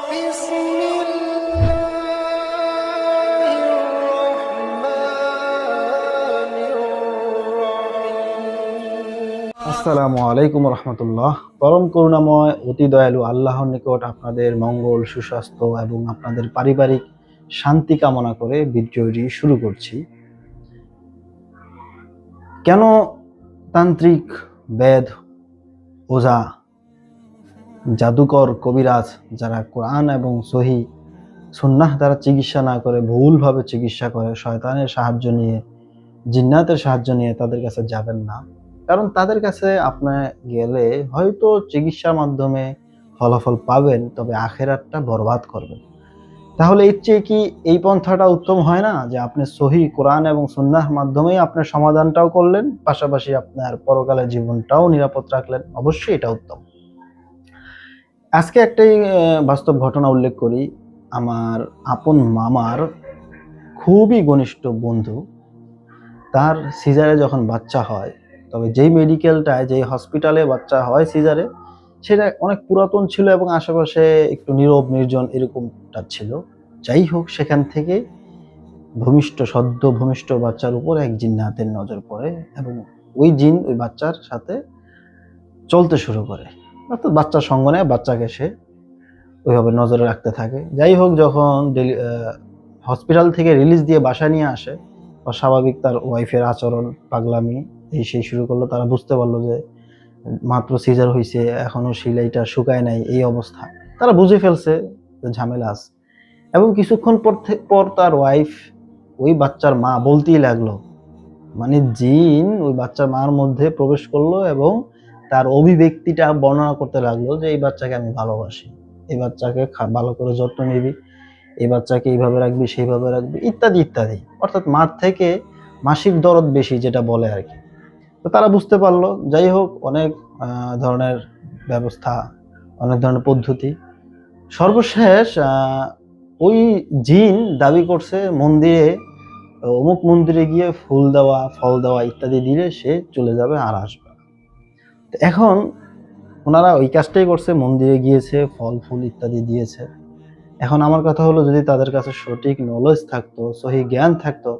আসসালামু আলাইকুম রহমতুল্লাহ। পরম করুণাময় অতি দয়ালু আল্লাহর নিকট আপনাদের মঙ্গল, সুস্বাস্থ্য এবং আপনাদের পারিবারিক শান্তি কামনা করে ভিডিওটি শুরু করছি। কেন তান্ত্রিক, বেদ, ওঝা, জাদুকর, কবিরাজ যারা কোরআন এবং সহি সুন্নাহ দ্বারা চিকিৎসা না করে ভুলভাবে চিকিৎসা করে, শয়তানের সাহায্য নিয়ে, জিন্নাতের সাহায্য নিয়ে তাদের কাছে যাবেন না? কারণ তাদের কাছে আপনি গেলে হয়তো চিকিৎসার মাধ্যমে ফলাফল পাবেন, তবে আখেরাতটা বরবাদ করবেন। তাহলে এর চেয়ে কি এই পন্থাটা উত্তম হয় না যে আপনি সহি কোরআন এবং সুন্নাহর মাধ্যমেই আপনার সমাধানটাও করলেন, পাশাপাশি আপনার পরকালের জীবনটাও নিরাপদ রাখলেন? অবশ্যই এটা উত্তম। আজকে একটাই বাস্তব ঘটনা উল্লেখ করি। আমার আপন মামার খুবই ঘনিষ্ঠ বন্ধু, তার সিজারে যখন বাচ্চা হয়, তবে যেই মেডিকেলটায়, যেই হসপিটালে বাচ্চা হয় সিজারে, সেটা অনেক পুরাতন ছিল এবং আশেপাশে একটু নীরব নির্জন এরকমটা ছিল। যাই হোক, সেখান থেকে সদ্য ভূমিষ্ঠ বাচ্চার উপর এক জিন্নাতের নজর পড়ে এবং ওই জিন ওই বাচ্চার সাথে চলতে শুরু করে, অর্থাৎ বাচ্চার সঙ্গ নেয়, বাচ্চাকে সে ওইভাবে নজরে রাখতে থাকে। যাই হোক, যখন হসপিটাল থেকে রিলিজ দিয়ে বাসায় নিয়ে আসে, স্বাভাবিক তার ওয়াইফের আচরণ, পাগলামি এই সেই শুরু করলো। তারা বুঝতে পারলো যে মাত্র সিজার হয়েছে, এখনো সিলাইটা শুকায় নাই, এই অবস্থা। তারা বুঝে ফেলছে যে ঝামেলা আছে। এবং কিছুক্ষণ পর তার ওয়াইফ ওই বাচ্চার মা বলতেই লাগলো, মানে জিন ওই বাচ্চার মার মধ্যে প্রবেশ করলো এবং তার অভিব্যক্তিটা বর্ণনা করতে লাগলো যে এই বাচ্চাকে আমি ভালোবাসি, এই বাচ্চাকে ভালো করে যত্ন নিবি, এই বাচ্চাকে এইভাবে রাখবি, সেইভাবে রাখবি, ইত্যাদি ইত্যাদি। অর্থাৎ মার থেকে মাসির দরদ বেশি, যেটা বলে আর কি। তো তারা বুঝতে পারলো। যাই হোক, অনেক ধরনের ব্যবস্থা, অনেক ধরনের পদ্ধতি। সর্বশেষ ওই জিন দাবি করছে মন্দিরে, অমুক মন্দিরে গিয়ে ফুল দেওয়া, ফল দেওয়া ইত্যাদি দিলে সে চলে যাবে আর আসবে। এখন ওনারা ওই কাজটাই করছে, মন্দিরে গিয়েছে, ফল ফুল ইত্যাদি দিয়েছে। এখন আমার কথা হলো, যদি তাদের কাছে সঠিক নলেজ থাকতো, সহি জ্ঞান থাকতো,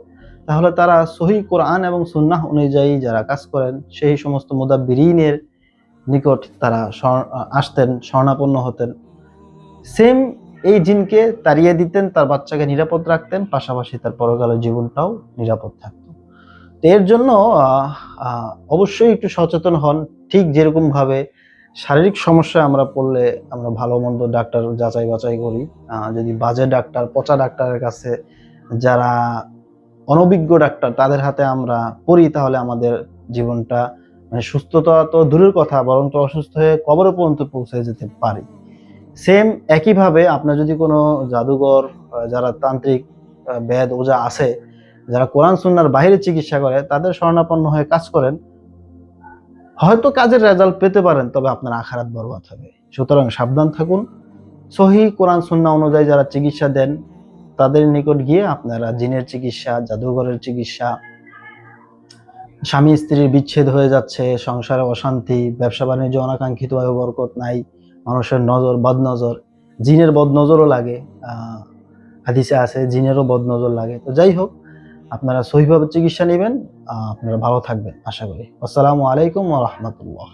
তাহলে তারা সহি কোরআন এবং সুন্নাহ অনুযায়ী যারা কাজ করেন সেই সমস্ত মুদাব্বিরিনের নিকট তারা আসতেন, শরণাপন্ন হতেন। সেম এই জিনকে তাড়িয়ে দিতেন, তার বাচ্চাকে নিরাপদ রাখতেন, পাশাপাশি তার পরকালের জীবনটাও নিরাপদ থাকতো। তো এর জন্য অবশ্যই একটু সচেতন হন। ঠিক যেরকম ভাবে শারীরিক সমস্যায় আমরা পড়লে আমরা ভালো মন্দ ডাক্তার যাচাই বাছাই করি, যদি বাজে ডাক্তার, পচা ডাক্তারের কাছে, যারা অনভিজ্ঞ ডাক্তার, তাদের হাতে আমরা পড়ি, তাহলে আমাদের জীবনটা, মানে সুস্থতা তো দূরের কথা, বরং তো অসুস্থ হয়ে কবর পর্যন্ত পৌঁছে যেতে পারি। সেম একইভাবে আপনার যদি কোনো জাদুঘর, যারা তান্ত্রিক, বেদ, ওঝা আছে, যারা কোরআন সুন্নাহর বাইরে চিকিৎসা করে, তাদের শরণাপন্ন হয়ে কাজ করেন, হয়তো কাজের রেজাল্ট পেতে পারেন, তবে আপনার আখিরাত বরবাদ হবে। সুতরাং সাবধান থাকুন। সহি কোরআন সুন্নাহ অনুযায়ী যারা চিকিৎসা দেন, তাদের নিকট গিয়ে আপনারা জিনের চিকিৎসা, জাদুঘরের চিকিৎসা, স্বামী স্ত্রীর বিচ্ছেদ হয়ে যাচ্ছে, সংসারে অশান্তি, ব্যবসা বাণিজ্য অনাকাঙ্ক্ষিত বরকত নাই, মানুষের নজর, বদনজর, জিনের বদনজরও লাগে, হাদিসে আছে জিনেরও বদনজর লাগে। তো যাই হোক, আপনারা সহিভাবে চিকিৎসা নেবেন, আপনারা ভালো থাকবেন আশা করি। আসসালামু আলাইকুম ওয়া রাহমাতুল্লাহ।